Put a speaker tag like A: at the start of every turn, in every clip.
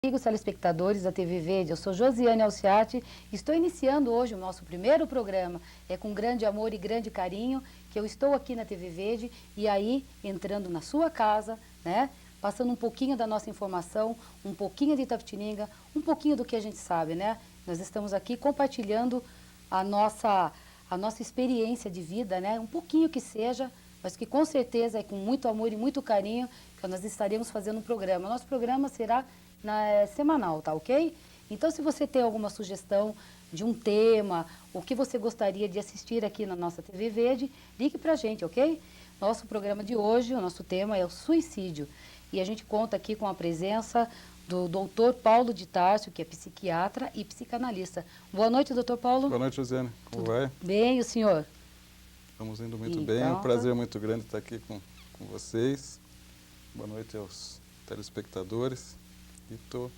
A: Amigos telespectadores da TV Verde, eu sou Josiane Alciati e estou iniciando hoje o nosso primeiro programa. É com grande amor e grande carinho que eu estou aqui na TV Verde e aí entrando na sua casa, né? Passando um pouquinho da nossa informação, um pouquinho de Itapetininga, um pouquinho do que a gente sabe, né? Nós estamos aqui compartilhando a nossa experiência de vida, né? Um pouquinho que seja, mas que com certeza é com muito amor e muito carinho que nós estaremos fazendo um programa. Nosso programa será semanal, tá ok? Então, se você tem alguma sugestão de um tema, o que você gostaria de assistir aqui na nossa TV Verde, ligue pra gente, ok? Nosso programa de hoje, o nosso tema é o suicídio. E a gente conta aqui com a presença do Dr. Paulo de Tárcio, que é psiquiatra e psicanalista. Boa noite, doutor Paulo.
B: Boa noite, Josiane. Como vai?
A: Bem, e o senhor?
B: Estamos indo muito
A: Então,
B: bem. É um prazer muito grande estar aqui com vocês. Boa noite aos telespectadores. E estou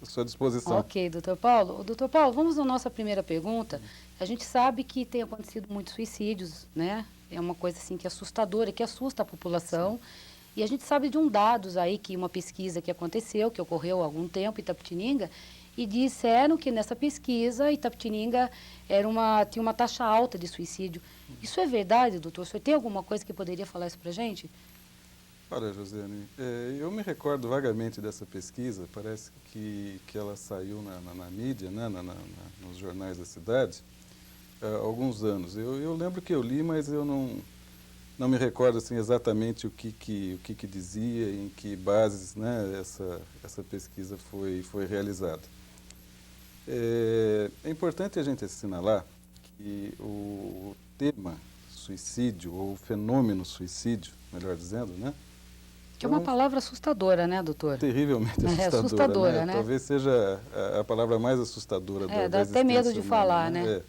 B: à sua disposição.
A: Ok, doutor Paulo. Doutor Paulo, vamos à nossa primeira pergunta. A gente sabe que tem acontecido muitos suicídios, né? É uma coisa assim que é assustadora, que assusta a população. Sim. E a gente sabe de dados aí, que uma pesquisa que aconteceu, que ocorreu há algum tempo em Itapetininga, e disseram que nessa pesquisa Itapetininga tinha uma taxa alta de suicídio. Isso é verdade, doutor? O senhor tem alguma coisa que poderia falar isso pra gente?
B: Olha, Josiane, eu me recordo vagamente dessa pesquisa, parece que ela saiu na mídia, né, nos jornais da cidade, há alguns anos. Eu lembro que eu li, mas eu não me recordo assim, exatamente o que dizia, em que bases, né, essa pesquisa foi realizada. É importante a gente assinalar que o tema suicídio, ou o fenômeno suicídio, melhor dizendo, né?
A: Que é uma palavra assustadora, né, doutor?
B: Terrivelmente assustadora,
A: é assustadora, né?
B: Talvez seja a palavra mais assustadora da
A: dá até medo de
B: humana,
A: falar, né?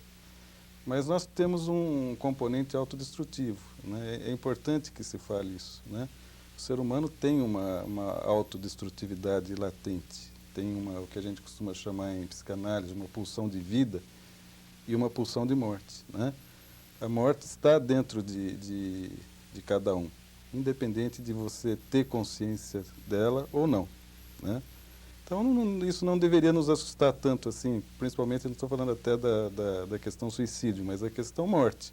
B: Mas nós temos um componente autodestrutivo, né? É importante que se fale isso, né? O ser humano tem uma autodestrutividade latente, tem o que a gente costuma chamar em psicanálise, uma pulsão de vida e uma pulsão de morte, né? A morte está dentro de cada um, independente de você ter consciência dela ou não, né? Então, isso não deveria nos assustar tanto assim, principalmente, eu não estou falando até da questão suicídio, mas a questão morte.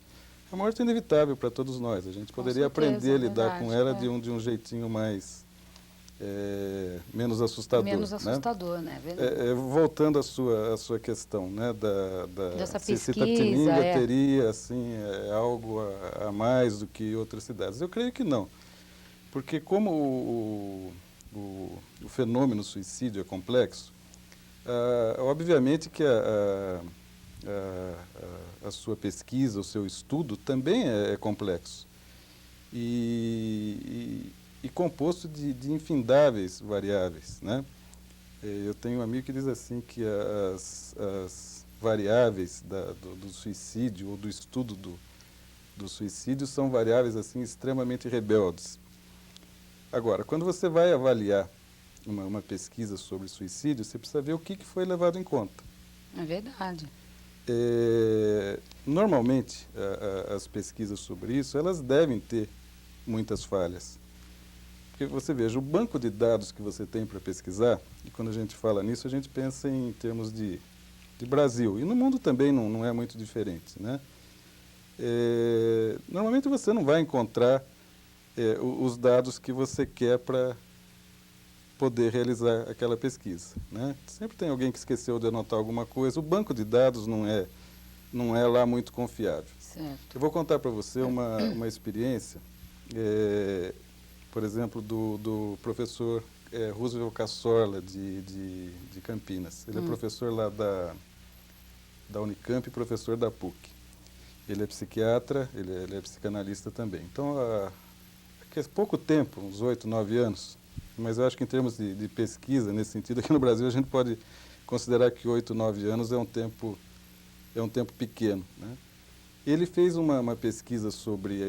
B: A morte é inevitável para todos nós, a gente poderia aprender a lidar com ela de um jeitinho mais, menos assustador.
A: Menos assustador, né?
B: Voltando à sua questão, né,
A: dessa
B: se
A: pesquisa,
B: Itapetininga teria assim, algo a mais do que outras cidades. Eu creio que não, porque como o fenômeno suicídio é complexo, obviamente que a sua pesquisa, o seu estudo também é complexo e composto de infindáveis variáveis, né? Eu tenho um amigo que diz assim que as variáveis do suicídio ou do estudo do suicídio são variáveis assim extremamente rebeldes. Agora, quando você vai avaliar uma pesquisa sobre suicídio, você precisa ver o que foi levado em conta.
A: É verdade.
B: Normalmente, as pesquisas sobre isso, elas devem ter muitas falhas. Porque você veja, o banco de dados que você tem para pesquisar, e quando a gente fala nisso, a gente pensa em termos de Brasil. E no mundo também não é muito diferente, né? Normalmente você não vai encontrar os dados que você quer para poder realizar aquela pesquisa, né? Sempre tem alguém que esqueceu de anotar alguma coisa. O banco de dados não é lá muito confiável.
A: Certo.
B: Eu vou contar para você uma experiência, por exemplo, do professor Roosevelt Cassorla, de Campinas. Ele é professor lá da Unicamp e professor da PUC. Ele é psiquiatra, ele é psicanalista também. Então, há pouco tempo, uns 8, 9 anos, mas eu acho que em termos de pesquisa, nesse sentido, aqui no Brasil, a gente pode considerar que 8, 9 anos é um tempo pequeno, né? Ele fez uma pesquisa sobre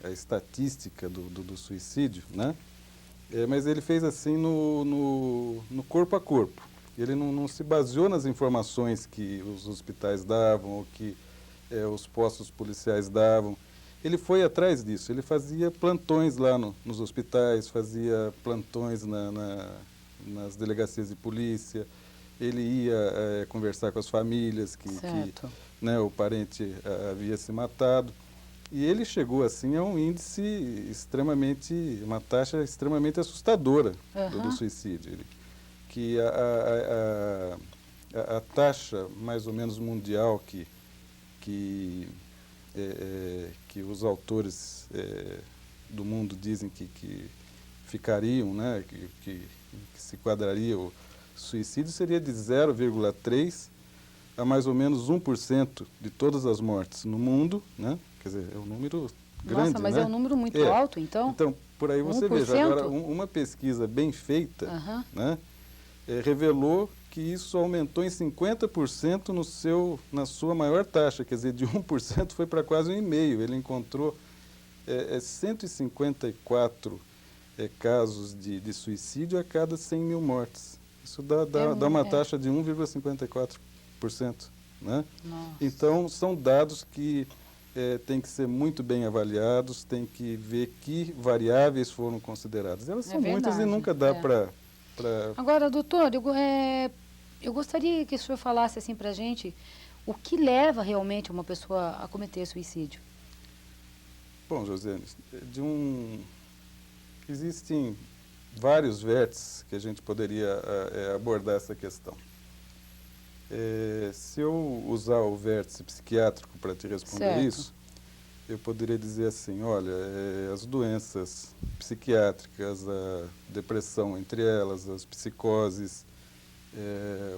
B: a estatística do suicídio, né? Mas ele fez assim no corpo a corpo. Ele não se baseou nas informações que os hospitais davam ou que os postos policiais davam. Ele foi atrás disso, ele fazia plantões lá nos hospitais, fazia plantões nas delegacias de polícia, ele ia conversar com as famílias que né, o parente havia se matado. E ele chegou assim a um índice extremamente, uma taxa extremamente assustadora do suicídio. Que a taxa mais ou menos mundial que os autores do mundo dizem que ficariam, né, que se quadraria o suicídio seria de 0,3 a mais ou menos 1% de todas as mortes no mundo, né? Quer dizer, é um número grande.
A: Nossa, mas
B: né?
A: é um número muito alto, então?
B: Então, por aí você
A: 1%?
B: veja. Agora, uma pesquisa bem feita né, revelou que isso aumentou em 50% na sua maior taxa, quer dizer, de 1% foi para quase 1,5%. Ele encontrou 154 casos de suicídio a cada 100 mil mortes. Isso dá uma taxa de 1,54%. Né? Então, são dados que têm que ser muito bem avaliados, tem que ver que variáveis foram consideradas. Elas são muitas e nunca dá para...
A: Agora, doutor, eu gostaria que o senhor falasse assim para a gente o que leva realmente uma pessoa a cometer suicídio.
B: Bom, Josiane, existem vários vértices que a gente poderia abordar essa questão. Se eu usar o vértice psiquiátrico para te responder isso, eu poderia dizer assim, olha, as doenças psiquiátricas, a depressão entre elas, as psicoses,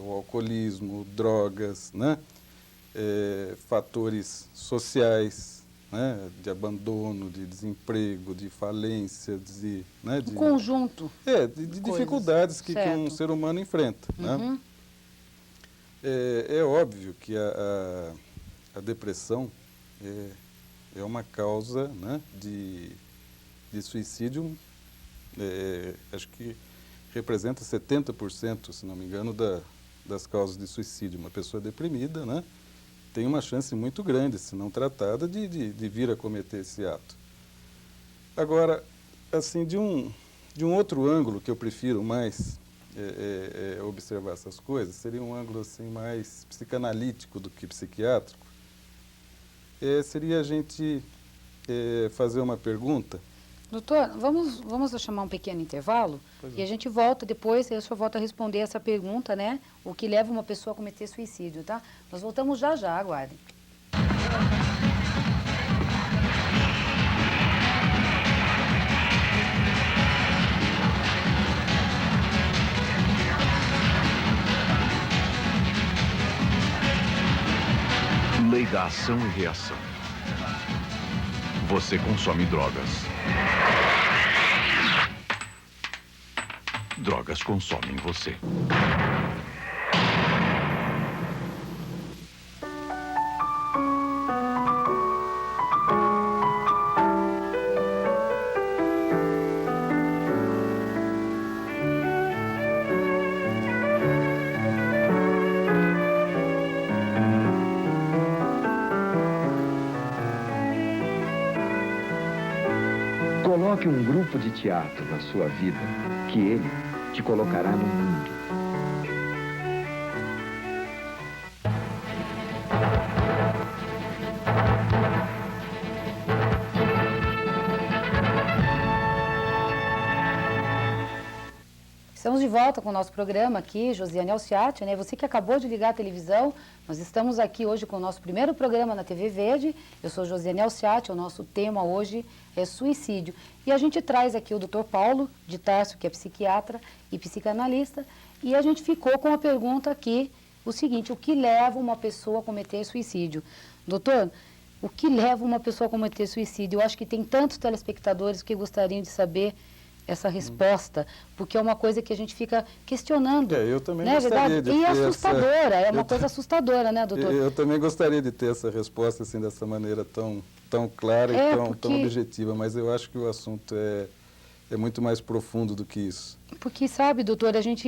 B: o alcoolismo, drogas, né? Fatores sociais, né? De abandono, de desemprego, de falência, né?
A: Um conjunto.
B: De dificuldades que um ser humano enfrenta. Né? É óbvio que a depressão é uma causa, né, de suicídio, acho que representa 70%, se não me engano, das causas de suicídio. Uma pessoa deprimida, né, tem uma chance muito grande, se não tratada, de vir a cometer esse ato. Agora, assim, de um outro ângulo que eu prefiro mais observar essas coisas, seria um ângulo assim, mais psicanalítico do que psiquiátrico, seria a gente fazer uma pergunta.
A: Doutor, vamos chamar um pequeno intervalo e a gente volta depois, eu só volto a responder essa pergunta, né? O que leva uma pessoa a cometer suicídio, tá? Nós voltamos já, aguardem.
C: Lei da ação e reação. Você consome drogas. Drogas consomem você.
D: Coloque um grupo de teatro na sua vida, que ele te colocará no mundo.
A: Estamos de volta com o nosso programa aqui, Josiane Alciati, né? Você que acabou de ligar a televisão, nós estamos aqui hoje com o nosso primeiro programa na TV Verde. Eu sou Josiane Alciati, o nosso tema hoje é suicídio. E a gente traz aqui o Dr. Paulo de Tarso, que é psiquiatra e psicanalista, e a gente ficou com a pergunta aqui, o seguinte, o que leva uma pessoa a cometer suicídio? Doutor, o que leva uma pessoa a cometer suicídio? Eu acho que tem tantos telespectadores que gostariam de saber essa resposta, porque é uma coisa que a gente fica questionando.
B: Eu também
A: né,
B: gostaria de ter
A: E assustadora, é uma coisa assustadora, né, doutor?
B: Eu também gostaria de ter essa resposta assim, dessa maneira tão clara e tão objetiva, mas eu acho que o assunto é muito mais profundo do que isso.
A: Porque, sabe, doutor, a gente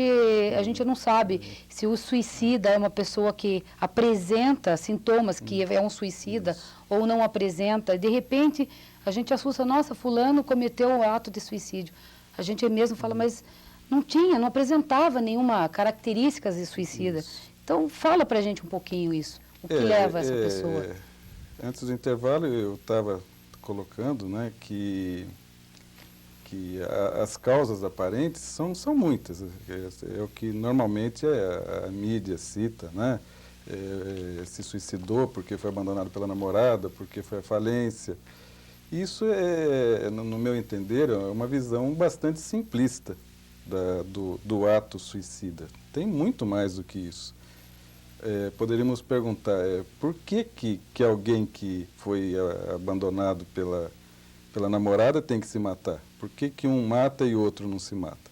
A: não sabe se o suicida é uma pessoa que apresenta sintomas que é um suicida ou não apresenta. De repente, a gente assusta, nossa, fulano cometeu um ato de suicídio. A gente mesmo fala, mas não apresentava nenhuma características de suicida.
B: Isso.
A: Então, fala pra gente um pouquinho isso. O que leva essa pessoa?
B: Antes do intervalo, eu estava colocando, né, que as causas aparentes são muitas. É o que normalmente a mídia cita, né? Se suicidou porque foi abandonado pela namorada, porque foi à falência. Isso no meu entender, é uma visão bastante simplista do ato suicida. Tem muito mais do que isso. Poderíamos perguntar, por que alguém que foi abandonado pela namorada tem que se matar? Por que um mata e o outro não se mata?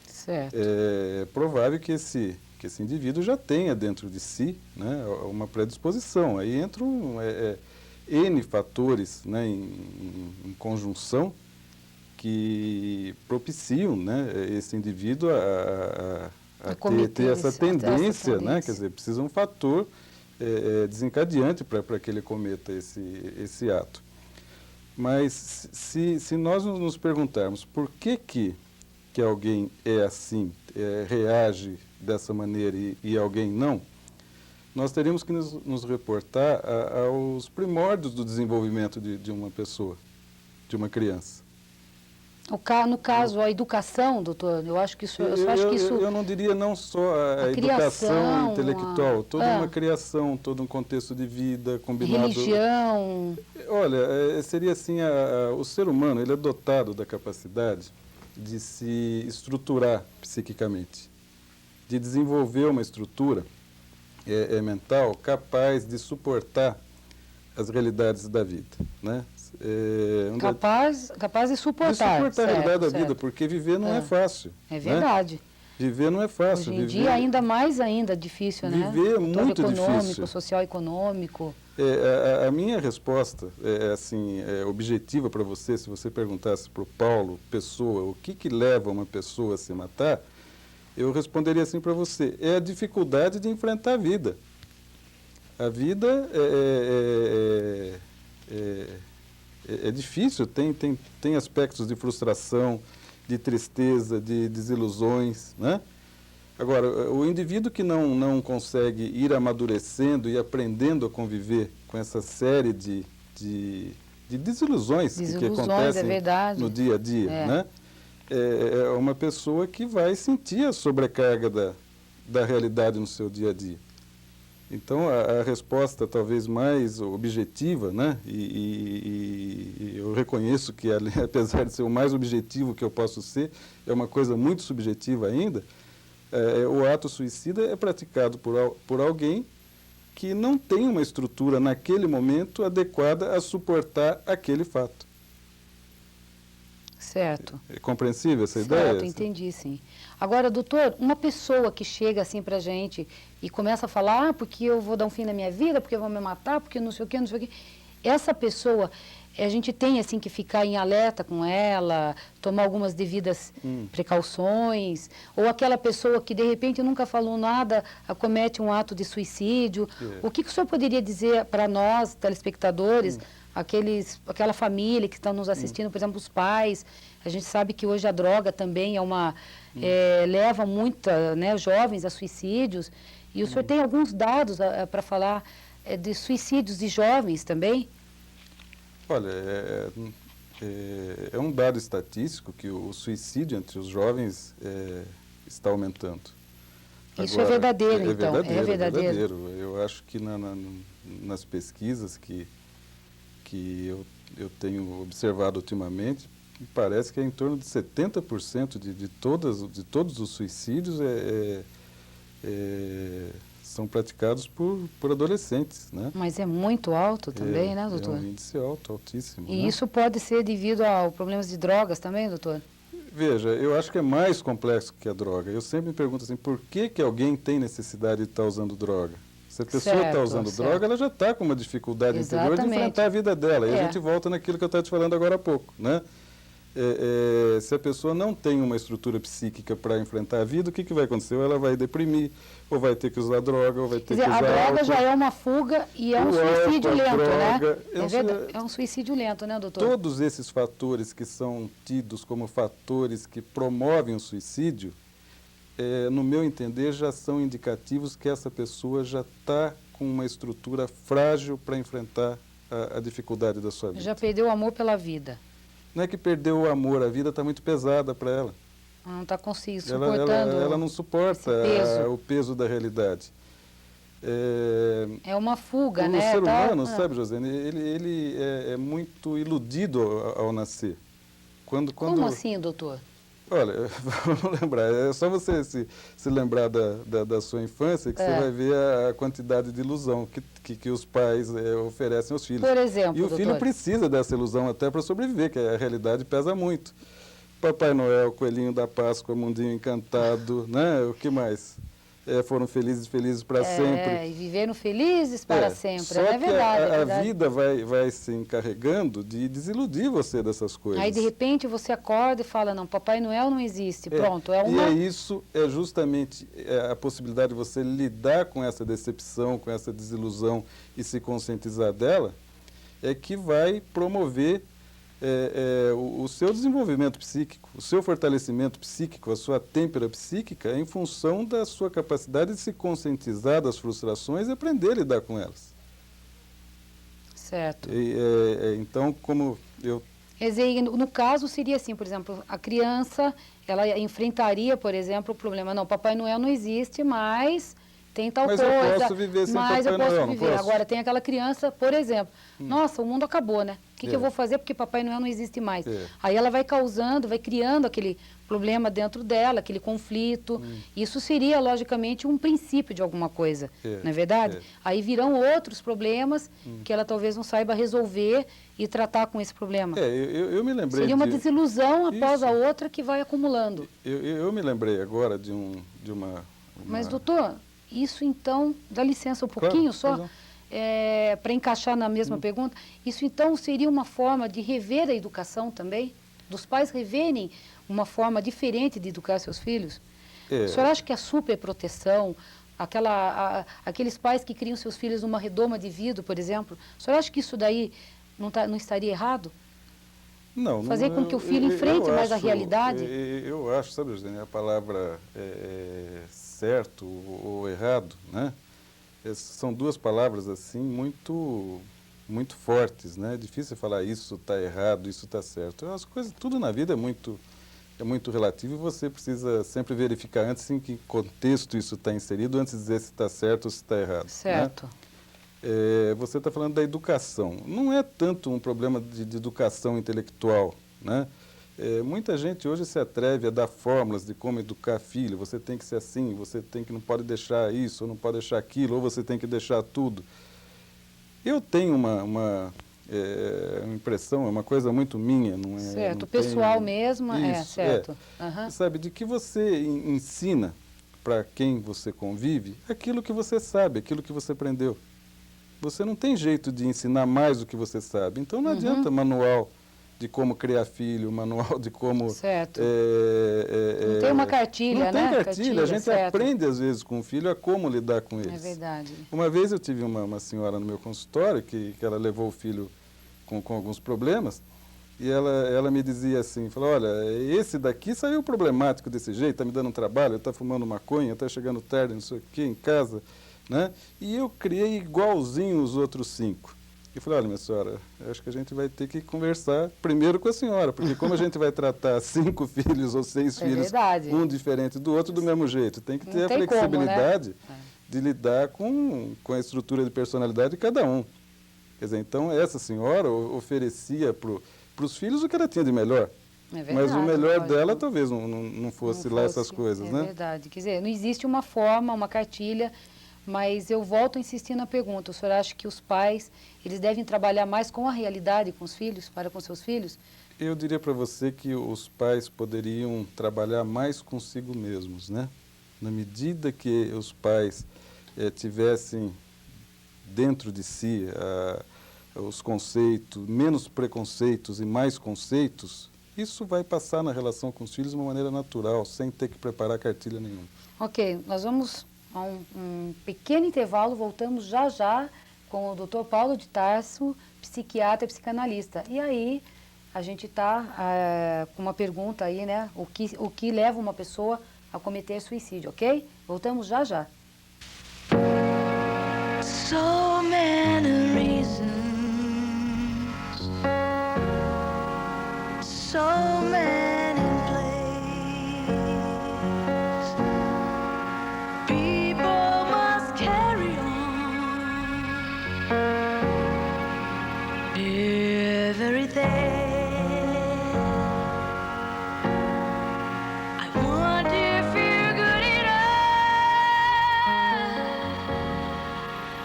A: Certo.
B: É provável que esse indivíduo já tenha dentro de si, né, uma predisposição. Aí entram N fatores, né, em conjunção que propiciam, né, esse indivíduo a ter essa tendência, né? Quer dizer, precisa um fator desencadeante para que ele cometa esse ato. Mas se nós nos perguntarmos por que alguém é assim, reage dessa maneira e alguém não, nós teríamos que nos reportar aos primórdios do desenvolvimento de uma pessoa, de uma criança.
A: No caso, a educação, doutor, eu acho que isso...
B: Eu não diria não só a educação intelectual, toda uma criação, todo um contexto de vida combinado...
A: Religião...
B: Olha, seria assim, o ser humano, ele é dotado da capacidade de se estruturar psiquicamente, de desenvolver uma estrutura mental capaz de suportar as realidades da vida, né?
A: Capaz de suportar.
B: De suportar a realidade da vida, porque viver não é fácil.
A: É verdade.
B: Né? Viver não é fácil.
A: Hoje em dia, mais ainda difícil, né?
B: Viver é muito
A: econômico,
B: difícil.
A: social-econômico.
B: A minha resposta objetiva para você, se você perguntasse para o Paulo, pessoa, o que leva uma pessoa a se matar, eu responderia assim para você, é a dificuldade de enfrentar a vida. A vida é difícil, tem aspectos de frustração, de tristeza, de desilusões, né? Agora, o indivíduo que não consegue ir amadurecendo e aprendendo a conviver com essa série de desilusões que acontecem no dia a dia, né? É uma pessoa que vai sentir a sobrecarga da realidade no seu dia a dia. Então, a resposta talvez mais objetiva, né? E eu reconheço que, apesar de ser o mais objetivo que eu posso ser, é uma coisa muito subjetiva ainda, o ato suicida é praticado por alguém que não tem uma estrutura naquele momento adequada a suportar aquele fato.
A: Certo.
B: É compreensível essa ideia?
A: Certo, entendi, sim. Agora, doutor, uma pessoa que chega assim pra gente e começa a falar, porque eu vou dar um fim na minha vida, porque eu vou me matar, porque não sei o quê, não sei o quê. Essa pessoa, a gente tem assim que ficar em alerta com ela, tomar algumas devidas precauções, ou aquela pessoa que de repente nunca falou nada, comete um ato de suicídio. O que o senhor poderia dizer para nós, telespectadores, aquela família que estão nos assistindo, por exemplo, os pais? A gente sabe que hoje a droga também leva jovens a suicídios. E o senhor tem alguns dados para falar de suicídios de jovens também?
B: Olha, é um dado estatístico que o suicídio entre os jovens está aumentando.
A: Isso é verdadeiro, então? É verdadeiro.
B: Eu acho que nas pesquisas que eu tenho observado ultimamente, parece que é em torno de 70% de todos os suicídios são praticados por adolescentes, né?
A: Mas é muito alto também, né, doutor?
B: É um índice altíssimo.
A: E
B: né?
A: isso pode ser devido a problemas de drogas também, doutor?
B: Veja, eu acho que é mais complexo que a droga. Eu sempre me pergunto assim, por que alguém tem necessidade de estar usando droga? Se a pessoa está usando droga, ela já está com uma dificuldade interior de enfrentar a vida dela. E a gente volta naquilo que eu estava te falando agora há pouco, né? Se a pessoa não tem uma estrutura psíquica para enfrentar a vida, o que vai acontecer? Ou ela vai deprimir, ou vai ter que usar droga, ou vai ter
A: Quer dizer,
B: que usar
A: a droga
B: álcool.
A: já é uma fuga e é um
B: O
A: suicídio
B: álcool, a
A: lento,
B: droga,
A: né? É um suicídio lento, né, doutor?
B: Todos esses fatores que são tidos como fatores que promovem o suicídio, no meu entender, já são indicativos que essa pessoa já está com uma estrutura frágil para enfrentar a dificuldade da sua vida.
A: Já perdeu o amor pela vida.
B: Não é que perdeu o amor, a vida está muito pesada para ela.
A: Não está suportando
B: Ela não suporta o peso da realidade.
A: É uma fuga, né?
B: O ser humano, sabe, Josiane, ele é muito iludido ao nascer.
A: Como assim, doutor?
B: Olha, vamos lembrar, é só você se lembrar da sua infância que você vai ver a quantidade de ilusão que os pais oferecem aos filhos.
A: Por exemplo,
B: e o filho precisa dessa ilusão até para sobreviver, que a realidade pesa muito. Papai Noel, Coelhinho da Páscoa, Mundinho Encantado, né? O que mais? Foram felizes para sempre.
A: E viveram felizes para sempre,
B: só
A: é verdade.
B: Que a vida vai se encarregando de desiludir você dessas coisas.
A: Aí, de repente, você acorda e fala, não, Papai Noel não existe, pronto.
B: E isso é justamente a possibilidade de você lidar com essa decepção, com essa desilusão e se conscientizar dela, é que vai promover o seu desenvolvimento psíquico, o seu fortalecimento psíquico, a sua têmpera psíquica, em função da sua capacidade de se conscientizar das frustrações e aprender a lidar com elas.
A: Certo.
B: Então, como eu...
A: Quer dizer, no caso seria assim, por exemplo, a criança, ela enfrentaria, por exemplo, o problema, não, Papai Noel não existe, mas tem tal coisa.
B: Mas eu posso viver sem Papai Noel, não posso?
A: Agora, tem aquela criança, por exemplo, nossa, o mundo acabou, né? O que eu vou fazer porque Papai Noel não existe mais? Aí ela vai criando aquele problema dentro dela, aquele conflito. Isso seria, logicamente, um princípio de alguma coisa, não é verdade? Aí virão outros problemas que ela talvez não saiba resolver e tratar com esse problema.
B: Eu me lembrei
A: seria uma desilusão após a outra que vai acumulando.
B: Eu me lembrei agora de uma...
A: Mas, doutor, isso então, dá licença um pouquinho só, para encaixar na mesma pergunta, isso então seria uma forma de rever a educação também? Dos pais reverem uma forma diferente de educar seus filhos? O senhor acha que a superproteção, aqueles pais que criam seus filhos numa redoma de vidro, por exemplo, o senhor acha que isso daí não estaria errado?
B: Não.
A: Fazer com que o filho enfrente mais a realidade?
B: Eu acho, sabe, Eugênia, a palavra certo ou errado, né? São duas palavras assim muito fortes, né? É difícil falar isso está errado, isso está certo. As coisas, tudo na vida é muito relativo e você precisa sempre verificar antes em que contexto isso está inserido, antes de dizer se está certo ou se está errado.
A: Certo.
B: Né? Você está falando da educação. Não é tanto um problema de educação intelectual, né? Muita gente hoje se atreve a dar fórmulas de como educar filho. Você tem que ser assim, não pode deixar isso, ou não pode deixar aquilo, ou você tem que deixar tudo. Eu tenho uma impressão, é uma coisa muito minha, não é?
A: Certo,
B: não
A: pessoal
B: tenho...
A: mesmo,
B: Isso,
A: certo.
B: Sabe, de que você ensina para quem você convive aquilo que você sabe, aquilo que você aprendeu. Você não tem jeito de ensinar mais do que você sabe. Então não adianta manual de como criar filho, manual de como...
A: Certo. Não tem uma cartilha, né?
B: Não tem cartilha. A gente aprende, às vezes, com o filho a como lidar com eles.
A: É verdade.
B: Uma vez eu tive uma senhora no meu consultório que ela levou o filho com alguns problemas e ela me dizia assim, falou, olha, esse daqui saiu problemático desse jeito, está me dando um trabalho, está fumando maconha, está chegando tarde, não sei o quê, em casa, né? E eu criei igualzinho os outros 5. E falei, olha, minha senhora, eu acho que a gente vai ter que conversar primeiro com a senhora, porque como a gente vai tratar 5 filhos ou 6 filhos, um diferente do outro, do mesmo jeito, tem que ter a flexibilidade de lidar com a estrutura de personalidade de cada um. Quer dizer, então essa senhora oferecia para os filhos o que ela tinha de melhor.
A: É verdade,
B: mas o melhor dela talvez não fosse lá essas coisas, né?
A: É verdade. Quer dizer, não existe uma forma, uma cartilha. Mas eu volto a insistir na pergunta, o senhor acha que os pais, eles devem trabalhar mais com a realidade com os filhos, para com seus filhos?
B: Eu diria para você que os pais poderiam trabalhar mais consigo mesmos, né? Na medida que os pais tivessem dentro de si os conceitos, menos preconceitos e mais conceitos, isso vai passar na relação com os filhos de uma maneira natural, sem ter que preparar cartilha nenhuma.
A: Ok, nós vamos a um pequeno intervalo, voltamos já já com o Dr. Paulo de Tarso, psiquiatra e psicanalista. E aí a gente está com uma pergunta aí, né? O que leva uma pessoa a cometer suicídio, ok? Voltamos já já.
E: So many reasons, so many plays. People must carry on every day. I wonder if you're good enough.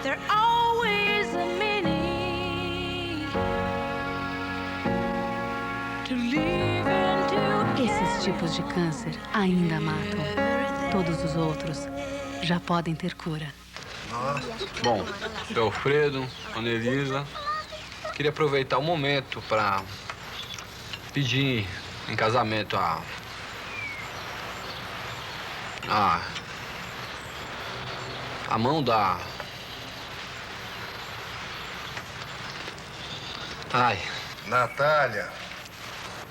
E: There always a meaning to live and to
F: Esses tipos de câncer ainda matam. Todos os outros já podem ter cura.
G: Bom, seu Alfredo, Ana Elisa, queria aproveitar o momento para pedir em casamento a mão da... Ai,
H: Natália.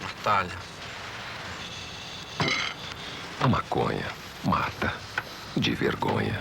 G: Natália.
C: A maconha mata de vergonha.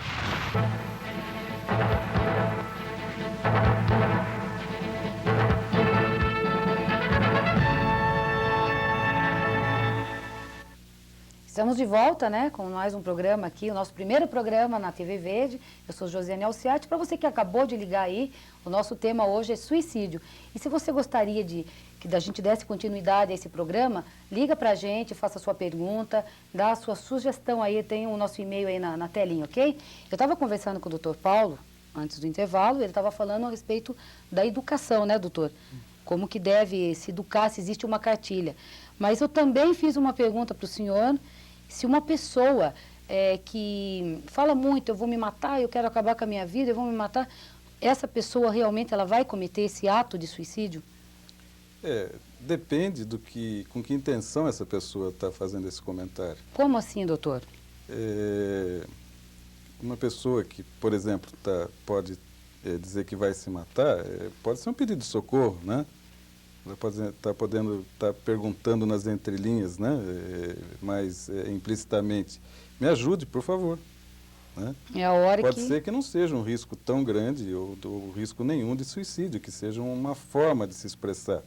A: Estamos de volta, né, com mais um programa aqui, o nosso primeiro programa na TV Verde. Eu sou Josiane Alciati. Para você que acabou de ligar aí, o nosso tema hoje é suicídio. E se você gostaria que a gente desse continuidade a esse programa, liga para a gente, faça a sua pergunta, dá a sua sugestão aí, tem o nosso e-mail aí na telinha, ok? Eu estava conversando com o doutor Paulo, antes do intervalo, ele estava falando a respeito da educação, né, doutor? Como que deve se educar, se existe uma cartilha. Mas eu também fiz uma pergunta para o senhor, se uma pessoa que fala muito, eu vou me matar, eu quero acabar com a minha vida, eu vou me matar, essa pessoa realmente ela vai cometer esse ato de suicídio?
B: Depende com que intenção essa pessoa está fazendo esse comentário.
A: Como assim, doutor?
B: Uma pessoa que, por exemplo, pode dizer que vai se matar, pode ser um pedido de socorro, né? Ela pode estar perguntando nas entrelinhas, né? Mas implicitamente, me ajude, por favor. Né?
A: É a hora
B: pode ser que não seja um risco tão grande ou risco nenhum de suicídio, que seja uma forma de se expressar.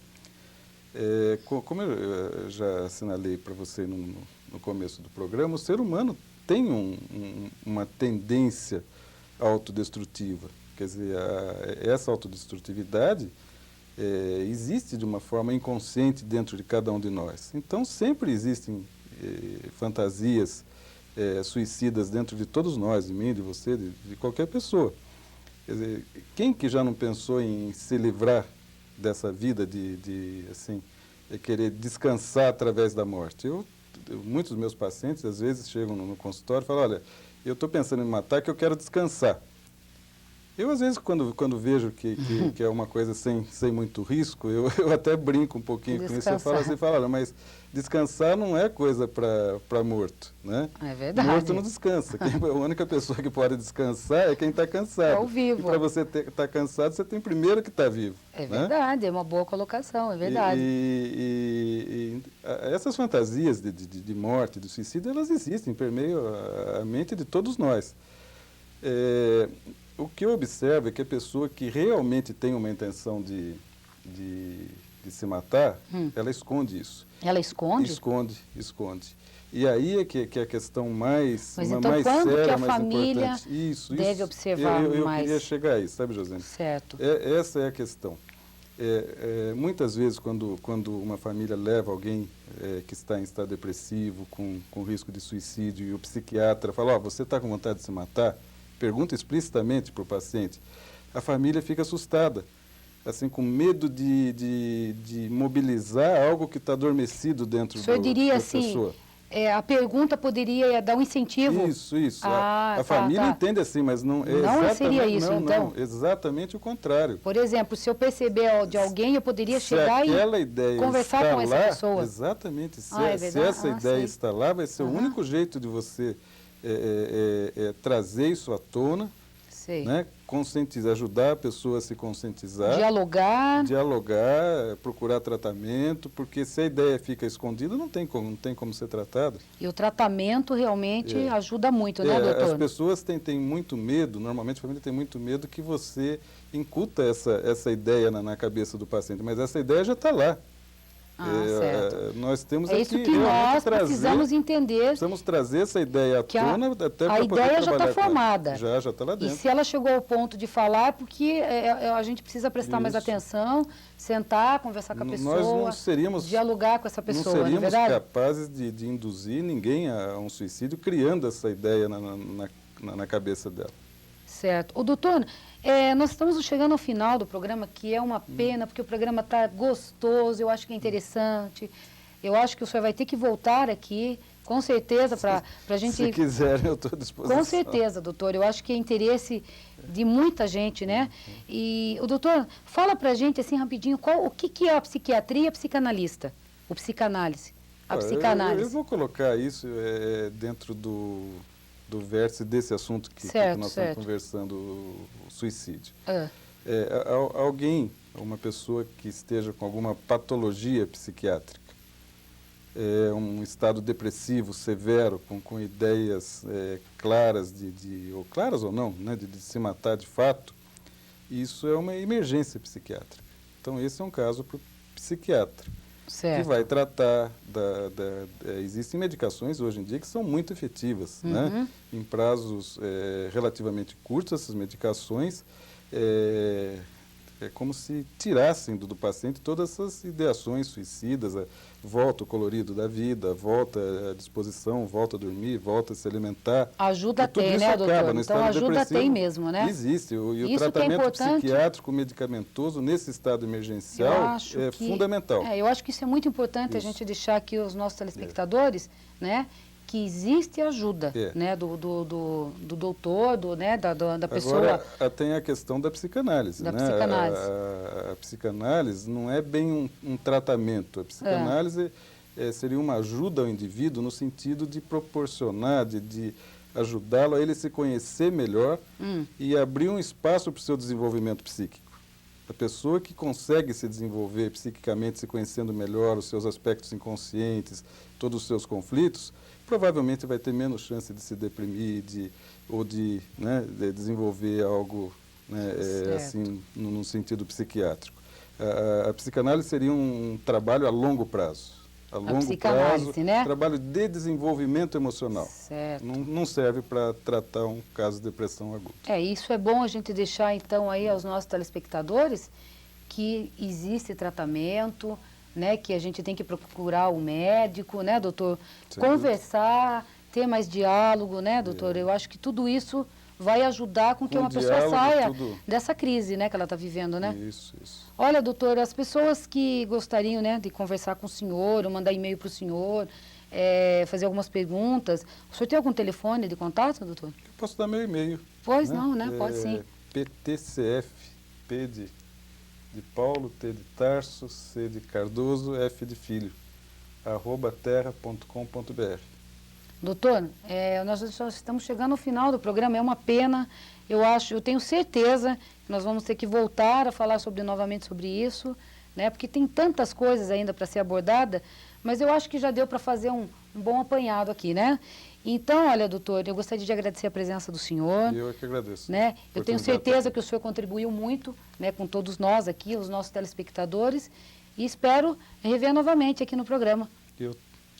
B: Como eu já assinalei para você no começo do programa, o ser humano tem uma tendência autodestrutiva. Quer dizer, essa autodestrutividade existe de uma forma inconsciente dentro de cada um de nós. Então, sempre existem fantasias suicidas dentro de todos nós, de mim, de você, de qualquer pessoa. Quer dizer, quem que já não pensou em se livrar dessa vida de querer descansar através da morte? Muitos dos meus pacientes, às vezes, chegam no consultório e falam, olha, eu estou pensando em me matar que eu quero descansar. Eu, às vezes, quando vejo que é uma coisa sem muito risco, eu até brinco um pouquinho com isso. Eu falo assim, olha, mas descansar não é coisa para morto, né?
A: É verdade.
B: Morto não descansa. A única pessoa que pode descansar é quem está cansado.
A: É o vivo.
B: E para você estar cansado, você tem primeiro que estar vivo.
A: É verdade, é uma boa colocação, é verdade.
B: E essas fantasias de morte, de suicídio, elas existem, permeiam a mente de todos nós. O que eu observo é que a pessoa que realmente tem uma intenção de se matar, ela esconde isso.
A: Ela esconde?
B: Esconde. E aí é que a questão mais,
A: mas então,
B: mais
A: quando
B: séria,
A: que a
B: mais
A: família
B: importante. Isso,
A: deve observar
B: eu
A: mais?
B: Eu queria chegar a isso, sabe, José?
A: Certo.
B: Essa é a questão. Muitas vezes, quando uma família leva alguém que está em estado depressivo, com risco de suicídio, e o psiquiatra fala, você está com vontade de se matar? Pergunta explicitamente para o paciente. A família fica assustada, assim, com medo de mobilizar algo que está adormecido dentro da pessoa.
A: O senhor diria assim, a pergunta poderia dar um incentivo?
B: Isso.
A: Ah,
B: a família entende assim, mas não é
A: Não seria isso, então?
B: Não, exatamente o contrário.
A: Por exemplo, se eu perceber de alguém, eu poderia chegar e conversar com essa pessoa.
B: Exatamente. Se
A: é verdade?
B: essa ideia
A: sei.
B: está lá, vai ser o único jeito de você trazer isso à tona,
A: Sei.
B: né? Conscientizar, ajudar a pessoa a se conscientizar.
A: Dialogar.
B: Procurar tratamento, porque se a ideia fica escondida, não tem como ser tratada.
A: E o tratamento realmente ajuda muito, né, doutor?
B: As pessoas têm muito medo, normalmente a família tem muito medo que você incuta essa ideia na cabeça do paciente, mas essa ideia já está lá.
A: Certo.
B: Nós temos
A: isso que nós precisamos entender.
B: Precisamos trazer essa ideia à tona, até para
A: a
B: poder trabalhar.
A: ideia já está formada.
B: Já está lá dentro.
A: E se ela chegou ao ponto de falar, porque a gente precisa prestar mais atenção, sentar, conversar com a pessoa,
B: nós não
A: dialogar com essa pessoa,
B: não seríamos
A: não é verdade?
B: capazes de induzir ninguém a um suicídio criando essa ideia na cabeça dela.
A: Certo. O doutor, nós estamos chegando ao final do programa, que é uma pena, porque o programa está gostoso, eu acho que é interessante. Eu acho que o senhor vai ter que voltar aqui, com certeza, para a gente...
B: Se quiserem, eu estou à disposição.
A: Com certeza, doutor. Eu acho que é interesse de muita gente, né? E o doutor, fala para a gente, assim, rapidinho, o que é a psiquiatria e a psicanalista? O psicanálise. A psicanálise.
B: Eu vou colocar isso dentro do vértice desse assunto que nós estamos conversando, o suicídio. Uma pessoa que esteja com alguma patologia psiquiátrica, um estado depressivo severo, com ideias claras, ou claras ou não, né, de se matar de fato, isso é uma emergência psiquiátrica. Então, esse é um caso para o psiquiatra.
A: Certo.
B: Que vai tratar existem medicações hoje em dia que são muito efetivas, né? Em prazos relativamente curtos, essas medicações é como se tirassem do paciente todas essas ideações suicidas, volta o colorido da vida, volta à disposição, volta a dormir, volta a se alimentar.
A: Ajuda tem, né, doutor? Então ajuda tem mesmo, né?
B: Existe. E o tratamento psiquiátrico medicamentoso nesse estado emergencial é fundamental.
A: Eu acho que isso é muito importante a gente deixar aqui os nossos telespectadores, né? Que existe ajuda, né, do doutor, da pessoa.
B: Agora, tem a questão da psicanálise.
A: Psicanálise.
B: A psicanálise não é bem um tratamento. A psicanálise seria uma ajuda ao indivíduo no sentido de proporcionar, de ajudá-lo a ele se conhecer melhor e abrir um espaço para o seu desenvolvimento psíquico. A pessoa que consegue se desenvolver psiquicamente, se conhecendo melhor, os seus aspectos inconscientes, todos os seus conflitos, provavelmente vai ter menos chance de se deprimir ou de desenvolver algo assim, no sentido psiquiátrico. A psicanálise seria um trabalho a longo prazo. A longo prazo,
A: né?
B: Trabalho de desenvolvimento emocional.
A: Certo.
B: Não serve para tratar um caso de depressão aguda.
A: Isso é bom a gente deixar, então, aí aos nossos telespectadores que existe tratamento, né, que a gente tem que procurar o médico, né, doutor? Conversar, ter mais diálogo, né, doutor? Eu acho que tudo isso vai ajudar com que uma pessoa saia dessa crise, né, que ela está vivendo, né?
B: Isso.
A: Olha, doutor, as pessoas que gostariam, né, de conversar com o senhor, ou mandar e-mail para o senhor, fazer algumas perguntas, o senhor tem algum telefone de contato, doutor?
B: Eu posso dar meu e-mail.
A: Pois não, né? Pode sim.
B: PTCF, P de Paulo, T de Tarso, C de Cardoso, F de Filho, @terra.com.br.
A: Doutor, nós só estamos chegando ao final do programa, é uma pena, eu tenho certeza que nós vamos ter que voltar a falar novamente sobre isso, né, porque tem tantas coisas ainda para ser abordada, mas eu acho que já deu para fazer um bom apanhado aqui, né? Então, olha, doutor, eu gostaria de agradecer a presença do senhor.
B: Eu é que agradeço.
A: Né? Eu tenho certeza que o senhor contribuiu muito, né, com todos nós aqui, os nossos telespectadores, e espero rever novamente aqui no programa.
B: Eu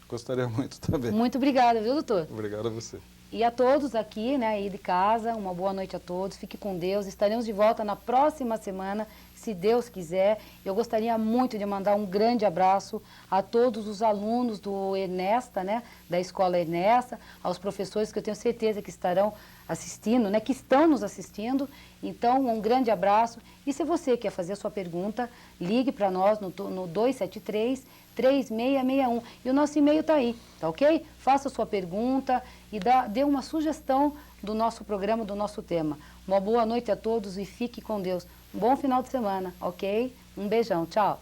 B: gostaria muito também.
A: Muito obrigada, viu, doutor?
B: Obrigado a você.
A: E a todos aqui, né, aí de casa, uma boa noite a todos, fique com Deus. Estaremos de volta na próxima semana, se Deus quiser. Eu gostaria muito de mandar um grande abraço a todos os alunos do Ernesta, né, da Escola Ernesta, aos professores que eu tenho certeza que estarão assistindo, né, que estão nos assistindo. Então, um grande abraço. E se você quer fazer a sua pergunta, ligue para nós no 273-3661. E o nosso e-mail está aí, tá ok? Faça a sua pergunta e dê uma sugestão do nosso programa, do nosso tema. Uma boa noite a todos e fique com Deus. Um bom final de semana, ok? Um beijão, tchau.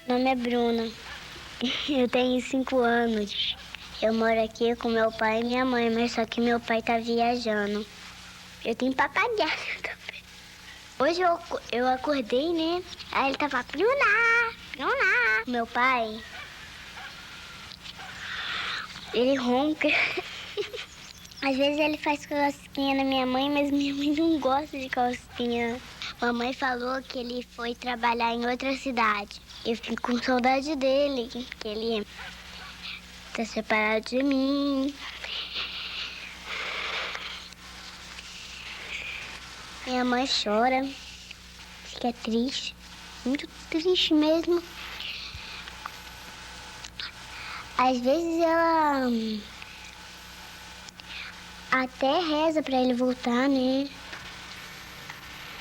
H: Meu nome é Bruna, eu tenho 5 anos. Eu moro aqui com meu pai e minha mãe, mas só que meu pai tá viajando. Eu tenho papagaio também. Hoje eu acordei, né? Aí ele tava, Bruna, Bruna. Meu pai, ele ronca. Às vezes ele faz cosquinha na minha mãe, mas minha mãe não gosta de cosquinha. Mamãe falou que ele foi trabalhar em outra cidade. Eu fico com saudade dele, que ele tá separado de mim. Minha mãe chora, fica triste, muito triste mesmo. Às vezes ela até reza pra ele voltar, né?